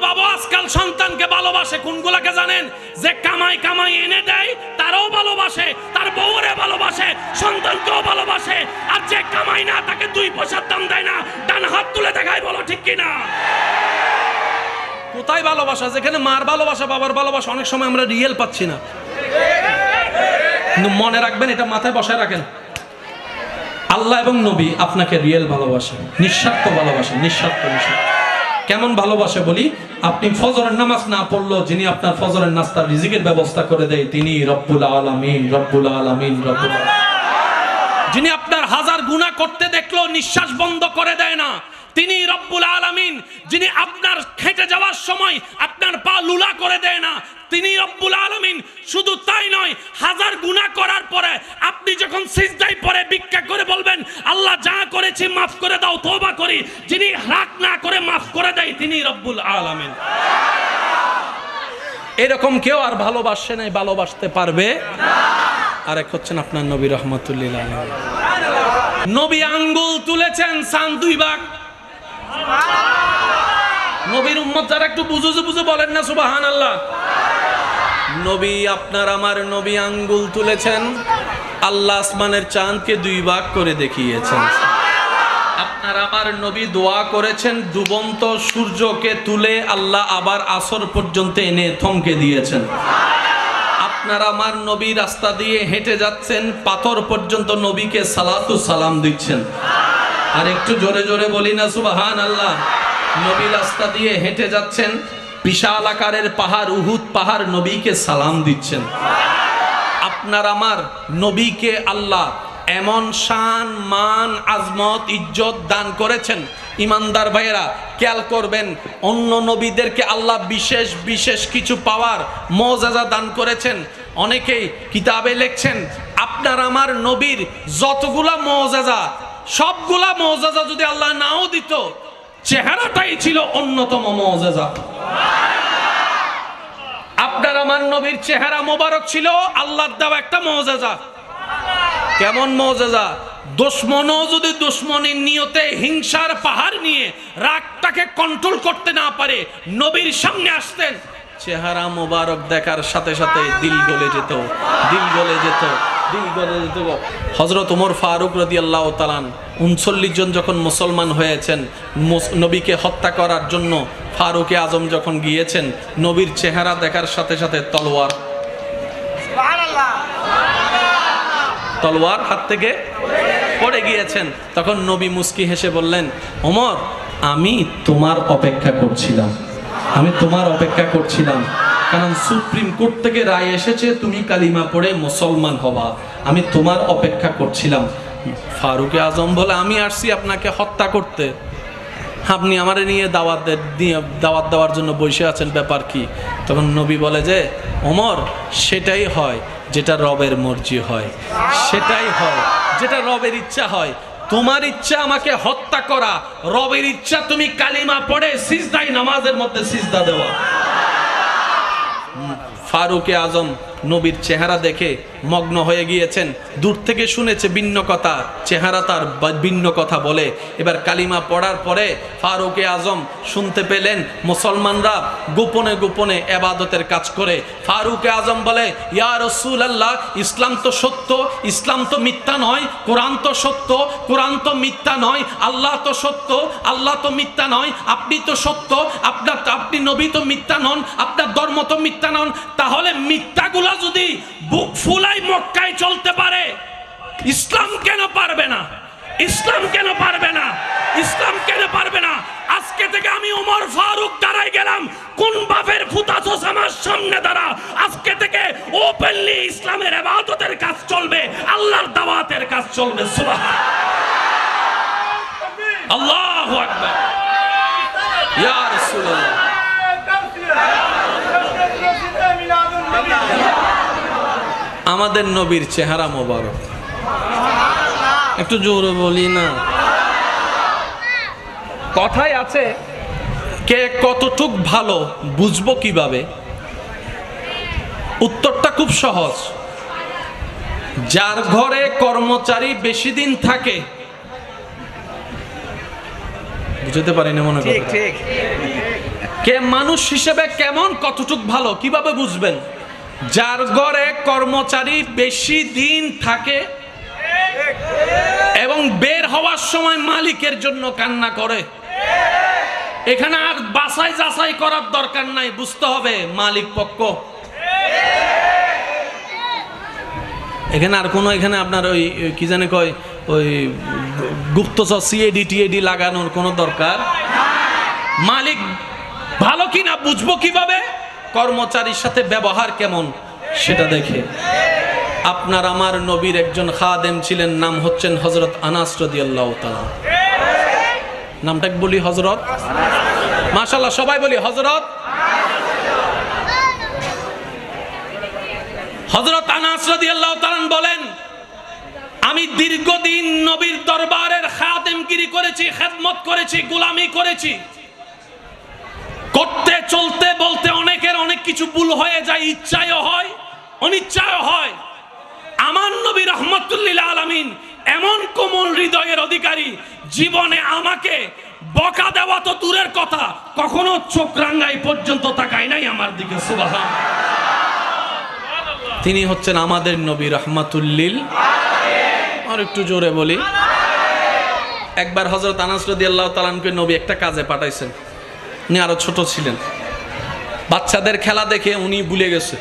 বাবা আজকাল সন্তানকে ভালোবাসে কোনগুলাকে জানেন? যে কামাই কামাই এনে দেয় তারও ভালোবাসে, তার বউরে ভালোবাসে, সন্তানকেও ভালোবাসে। আর যে কামাই না তাকে 2 পয়সার দাম দেয় না, ডান হাত তুলে দেখায়, বলো ঠিক কিনা? কোথায় ভালোবাসা? যেখানে মার ভালোবাসা, বাবার ভালোবাসা অনেক সময় আমরা রিয়েল পাচ্ছি না। কিন্তু মনে রাখবেন, এটা মাথায় বসায় রাখেন, আল্লাহ এবং নবী আপনাকে রিয়েল ভালোবাসেন, নিঃস্বার্থ ভালোবাসেন, নিঃস্বার্থ। কেমন ভালোবাসে বলি, আপনি ফজরের নামাজ না পড়লো, যিনি আপনার ফজরের নাস্তার রিজিকের ব্যবস্থা করে দেয় তিনি রব্বুল আলামিন, রব্বুল আলামিন, রব্বুল আলামিন। যিনি আপনার 1000 গুনাহ করতে দেখলো নিঃশ্বাস বন্ধ করে দেয় না, তিনি রব্বুল আলামিন। যিনি আপনার খেটে যাওয়ার সময় আপনার পা লুলা করে দেয় না, তিনি রব্বুল আলামিন। শুধু তাই নয়, 1000 গুনাহ করার পরে আপনি যখন সিজদায় পড়ে ভিক্ষা করে বলবেন আল্লাহ যা করেছি মাফ করে দাও, তওবা করি, যিনি রাগ না করে মাফ করে দেয় তিনি রব্বুল আলামিন। এরকম কেউ আর ভালোবাসে নাই, ভালোবাসতে পারবে না। আরেক হচ্ছেন আপনার নবী রহমাতুল্লিল আলাইহি। নবী আঙ্গুল তুলেছেন সান 2 ভাগ। নবীর উম্মত যারা একটু বুঝে বলেন না সুবহানাল্লাহ। নবী আপনার আমার নবী আঙ্গুল তুলেছেন, আল্লাহ আসমানের চাঁদকে 2 ভাগ করে দেখিয়েছেন। আপনার আমার নবী দোয়া করেছেন, ডুবন্ত সূর্যকে তুলে আল্লাহ আবার আসর পর্যন্ত এনে থমকে দিয়েছেন। আপনার আমার নবী রাস্তা দিয়ে হেঁটে যাচ্ছেন, পাথর পর্যন্ত নবীকে সালাতু সালাম দিচ্ছেন। আর একটু জোরে জোরে বলি না সুবহানাল্লাহ। নবী রাস্তা দিয়ে হেঁটে যাচ্ছেন, বিশাল আকারের পাহাড় উহুদ পাহাড় নবীকে সালাম দিচ্ছেন। আপনার আমার নবীকে আল্লাহ এমন শান মান আজমত ইজ্জত দান করেছেন। ইমানদার ভাইয়েরা খেয়াল করবেন, অন্য নবীদেরকে আল্লাহ বিশেষ বিশেষ কিছু পাওয়ার মুআজিজা দান করেছেন। অনেকেই কিতাবে লিখছেন, আপনার আমার নবীর যতগুলা মুআজিজা, সবগুলা মুআজিজা যদি আল্লাহ নাও দিত, চেহারাটাই ছিল অন্যতম মুআজিজা। আপনার আমার নবীর চেহারা মোবারক ছিল আল্লাহর দেওয়া একটা মুআজিজা। কেমন মুআজিজা? দুশমনও যদি দুশমনের নিয়তে হিংসার পাহাড় নিয়ে রাগটাকে কন্ট্রোল করতে না পারে, নবীর সামনে আসতেন, চেহারা মোবারক দেখার সাথে সাথে দিল গলে যেত, দিল গলে যেত, দিল গলে যেত। হযরত ওমর ফারুক রাদিয়াল্লাহু তাআলা 39 জন যখন মুসলমান হয়েছেন, নবীকে হত্যা করার জন্য ফারুকে আজম যখন গিয়েছেন, নবীর চেহারা দেখার সাথে সাথে তলোয়ার হাত থেকে পড়ে গিয়েছেন। তখন নবী মুস্কি হেসে বললেন, ওমর আমি তোমার অপেক্ষা করছিলাম, আমি তোমার অপেক্ষা করছিলাম, কারণ সুপ্রিম কোর্ট থেকে রায় এসেছে তুমি কালিমা পড়ে মুসলমান হবা, আমি তোমার অপেক্ষা করছিলাম। ফারুকে আজম বলে, আমি আসছি আপনাকে হত্যা করতে, আপনি আমার নিয়ে দাওয়াত দেওয়ার জন্য বসে আছেন, ব্যাপার কি? তখন নবী বলে যে, ওমর সেটাই হয় যেটা রবের মর্জি হয়, সেটাই হয় যেটা রবের ইচ্ছা হয়। তোমার ইচ্ছা আমাকে হত্যা করা, রবের ইচ্ছা তুমি কালিমা পড়ে সিজদায় নামাজের মধ্যে সিজদা দেওয়া। ফারুকে আজম নবীর চেহারা দেখে মগ্ন হয়ে গিয়েছেন। দূর থেকে শুনেছে ভিন্ন কথা, চেহারা তার ভিন্ন কথা বলে। এবার কালিমা পড়ার পরে ফারুকে আজম শুনতে পেলেন মুসলমানরা গোপনে গোপনে ইবাদতের কাজ করে। ফারুকে আজম বলে, ইয়া রাসূলুল্লাহ, ইসলাম তো সত্য, ইসলাম তো মিথ্যা নয়, কোরআন তো সত্য, কোরআন তো মিথ্যা নয়, আল্লাহ তো সত্য, আল্লাহ তো মিথ্যা নয়, আপনি তো সত্য, আপনি নবী তো মিথ্যা নন, আপনার ধর্ম তো মিথ্যা নন। তাহলে মিথ্যাগুলা যদি বুক ফুলাই মক্কায় চলতে পারে, ইসলাম কেন পারবে না? ইসলাম কেন পারবে না? ইসলাম কেন পারবে না? আজকে থেকে আমি ওমর ফারুক দাঁড়াই গেলাম, কোন বাপের ফুতাছস আমার সামনে দাঁড়া। আজকে থেকে ওপেনলি ইসলামের ইবাদতের কাজ চলবে, আল্লাহর দাওয়াতের কাজ চলবে। সুবহানাল্লাহ, আল্লাহু আকবার, ইয়া রাসূলুল্লাহ। আমাদের নবীর চেহারা মোবারক, একটু জোরে বলি না। কথায় আছে, কে কতটুক ভালো বুঝবো কিভাবে? উত্তরটা খুব সহজ। যার ঘরে কর্মচারী বেশি দিন থাকে, বুঝতে পারি না মনে করি, কে মানুষ হিসেবে কেমন, কতটুক ভালো কিভাবে বুঝবেন? যার ঘরে কর্মচারী বেশি দিন থাকে এবং বের হওয়ার সময় মালিকের জন্য কান্না করে। এখানে আর বাছাই যাচাই করার দরকার নাই, বুঝতে হবে মালিক পক্ষ। এখানে আর কোনো, এখানে আপনার ওই কি জানে কয়, ওই গুপ্তচর সিএডি টিএডি লাগানোর কোনো দরকার। মালিক ভালো কিনা বুঝবো কিভাবে? কর্মচারীর সাথে ব্যবহার কেমন সেটা দেখে। আপনার আমার নবীর একজন খাদেম ছিলেন, নাম হচ্ছেন হযরত আনাস রাদিয়াল্লাহু তাআলা। নামটা বলি হযরত, মাশাআল্লাহ সবাই বলি হযরত। হযরত আনাস রাদিয়াল্লাহু তাআলা বলেন, আমি দীর্ঘদিন নবীর দরবারের খাদেমগিরি করেছি, খেদমত করেছি, গোলামি করেছি। করতে চলতে বলতে অনেকের অনেক কিছু ভুল হয়ে যায়, ইচ্ছায় হয় অনিচ্ছায় হয়। আমার নবী রাহমাতুল লিল আলামিন এমন কোমল হৃদয়ের অধিকারী, জীবনে আমাকে বকা দেওয়া তো দূরের কথা, কখনো চোখ রাঙ্গাই পর্যন্ত তাকায় নাই আমার দিকে। সুবহান। তিনি হচ্ছেন আমাদের নবী রাহমাতুল লিল আলামিন। আর একটু জোরে বলি। একবার হযরত আনাস রাদিয়াল্লাহু তাআলা আনহু নবী একটা কাজে পাঠাইছেন। উনি আরো ছোট ছিলেন। বাচ্চাদের খেলা দেখে উনি ভুলে গেছে,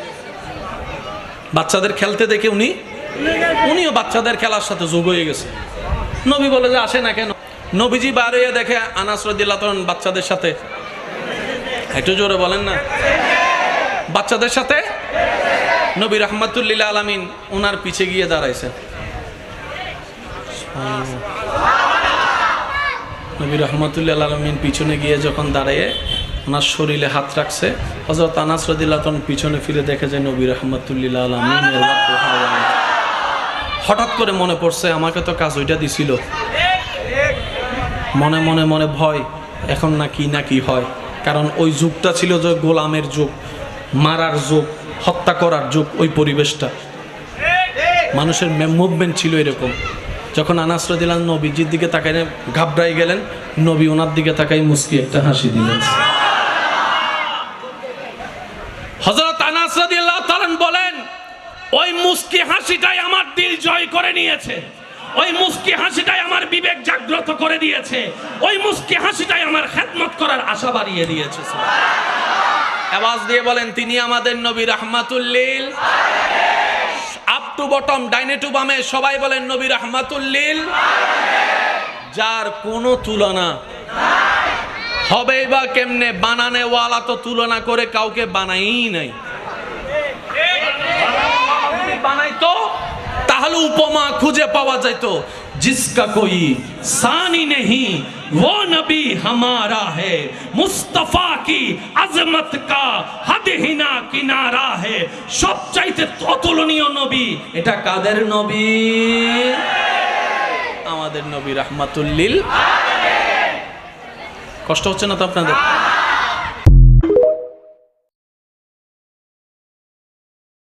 বাচ্চাদের খেলতে দেখে উনিও বাচ্চাদের খেলার সাথে যোগ হয়ে গেছে। নবী বলে যে আসে না কেন? নবীজি বার হয়ে দেখে আনাস রাদিয়াল্লাহু তাআলা বাচ্চাদের সাথে, একটু জোরে বলেন না, বাচ্চাদের সাথে। নবী রাহমাতুল লিল আলামিন ওনার পিছে গিয়ে দাঁড়াইছেন। নবী রাহমাতুল লিল আলামিন পিছনে গিয়ে যখন দাঁড়িয়ে ওনার শরীরে হাত রাখছে, হযরত আনাস রাদিয়াল্লাহু তাআলা পিছনে ফিরে দেখে যে নবী রাহমাতুল লিল আলামিনের হঠাৎ করে মনে পড়ছে আমাকে তো কাজ ওইটা দিছিল। মনে মনে মনে ভয়, এখন না কি হয়। কারণ ওই যুগটা ছিল যে গোলামের যুগ, মারার যুগ, হত্যা করার যুগ। ওই পরিবেশটা, মানুষের মুভমেন্ট ছিল এরকম। যখন আনাস রাদিয়াল্লাহু আনহু নবীজির দিকে তাকাই ঘাবড়াই গেলেন, নবী ওনার দিকে তাকাই মুস্কি একটা হাসি দিলেন। হযরত আনাস রাদিয়াল্লাহু তাআলা বলেন, ওই মুস্কি হাসিটাই আমার দিল জয় করে নিয়েছে, ওই মুস্কি হাসিটাই আমার বিবেক জাগ্রত করে দিয়েছে, ওই মুস্কি হাসিটাই আমার খেদমত করার আশা বাড়িয়ে দিয়েছে। আওয়াজ দিয়ে বলেন, তিনি আমাদের নবী রাহমাতুল লিল আপ টু বটম, ডাইনে টু বামে সবাই বলেন নবী রাহমাতুল লিল, যার কোনো তুলনা হবেই বা কেমনে? বানানে ওয়ালা তো তুলনা করে কাউকে বানাই নাই। বানাইতো তাহলে উপমা খুঁজে পাওয়া যেত। जिसका कोई सानी नहीं वो नबी हमारा है, मुस्तफा की अजमत का हद ही ना किनारा है। সবচাইতে অতুলনীয় নবী এটা কাদের নবী? আমাদের নবী রাহমাতুল লিল আলামিন। কষ্ট হচ্ছে না তো আপনাদের?